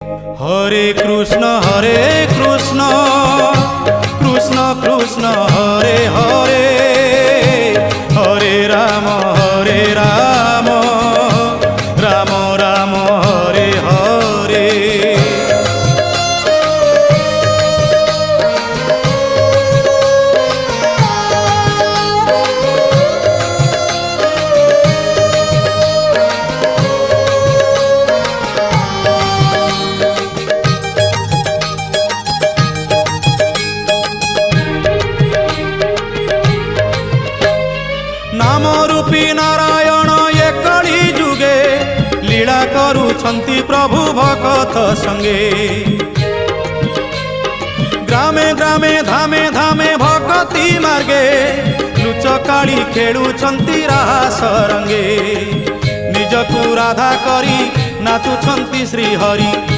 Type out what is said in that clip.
हरे कृष्ण कृष्ण कृष्ण हरे हरे, हरे राम राम राम हरे हरे। नाम रूपी नारायण ये कली जुगे, लीला करुछंती प्रभु भगत संगे। ग्रामे ग्रामे धामे धामे भगती मार्गे, लुचकाड़ी खेलुछंती रास रंगे। निजकु राधा करी नाचुछंती श्री हरि।